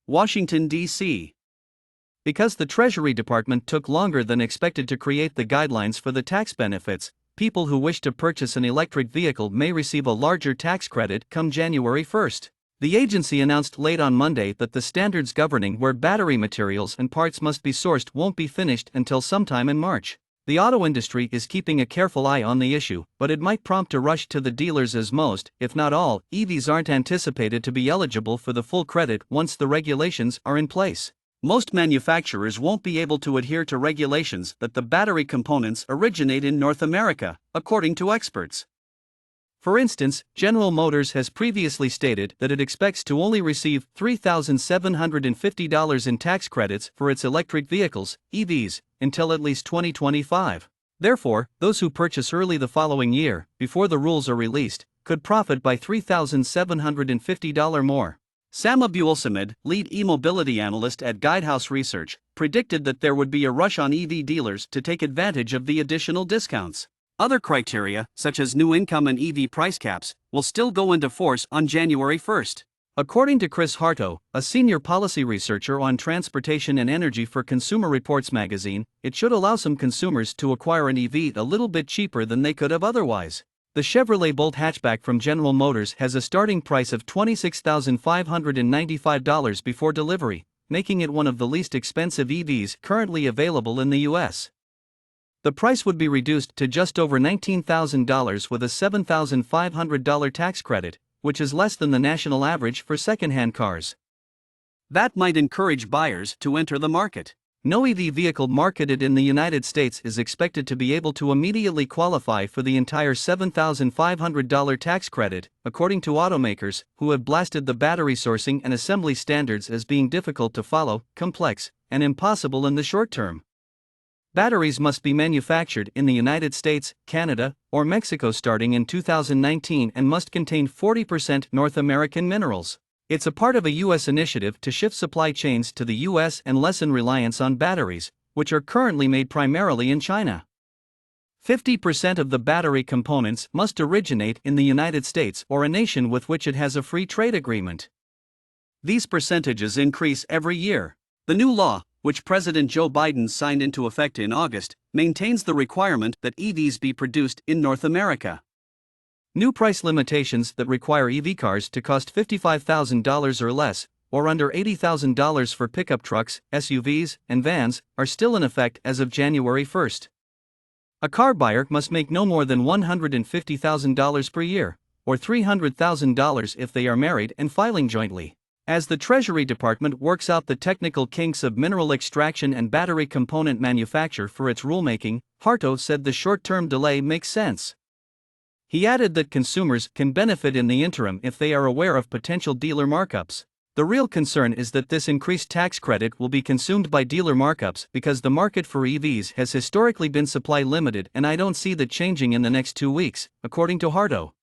Washington, D.C. Because the Treasury Department took longer than expected to create the guidelines for the tax benefits, people who wish to purchase an electric vehicle may receive a larger tax credit come January 1st. The agency announced late on Monday that the standards governing where battery materials and parts must be sourced won't be finished until sometime in March. The auto industry is keeping a careful eye on the issue, but it might prompt a rush to the dealers as most, if not all, EVs aren't anticipated to be eligible for the full credit once the regulations are in place. Most manufacturers won't be able to adhere to regulations that the battery components originate in North America, according to experts. For instance, General Motors has previously stated that it expects to only receive $3,750 in tax credits for its electric vehicles, EVs, until at least 2025. Therefore, those who purchase early the following year, before the rules are released, could profit by $3,750 more. Sam Abuelsamid, lead e-mobility analyst at Guidehouse Research, predicted that there would be a rush on EV dealers to take advantage of the additional discounts. Other criteria, such as new income and EV price caps, will still go into force on January 1st. According to Chris Harto, a senior policy researcher on transportation and energy for Consumer Reports magazine, it should allow some consumers to acquire an EV a little bit cheaper than they could have otherwise. The Chevrolet Bolt hatchback from General Motors has a starting price of $26,595 before delivery, making it one of the least expensive EVs currently available in the U.S. The price would be reduced to just over $19,000 with a $7,500 tax credit, which is less than the national average for second-hand cars. That might encourage buyers to enter the market. No EV vehicle marketed in the United States is expected to be able to immediately qualify for the entire $7,500 tax credit, according to automakers, who have blasted the battery sourcing and assembly standards as being difficult to follow, complex, and impossible in the short term. Batteries must be manufactured in the United States, Canada, or Mexico starting in 2019 and must contain 40% North American minerals. It's a part of a U.S. initiative to shift supply chains to the U.S. and lessen reliance on batteries, which are currently made primarily in China. 50% of the battery components must originate in the United States or a nation with which it has a free trade agreement. These percentages increase every year. The new law, which President Joe Biden signed into effect in August, maintains the requirement that EVs be produced in North America. New price limitations that require EV cars to cost $55,000 or less, or under $80,000 for pickup trucks, SUVs, and vans, are still in effect as of January 1st. A car buyer must make no more than $150,000 per year, or $300,000 if they are married and filing jointly. As the Treasury Department works out the technical kinks of mineral extraction and battery component manufacture for its rulemaking, Harto said the short-term delay makes sense. He added that consumers can benefit in the interim if they are aware of potential dealer markups. The real concern is that this increased tax credit will be consumed by dealer markups because the market for EVs has historically been supply limited, and I don't see that changing in the next 2 weeks, according to Harto.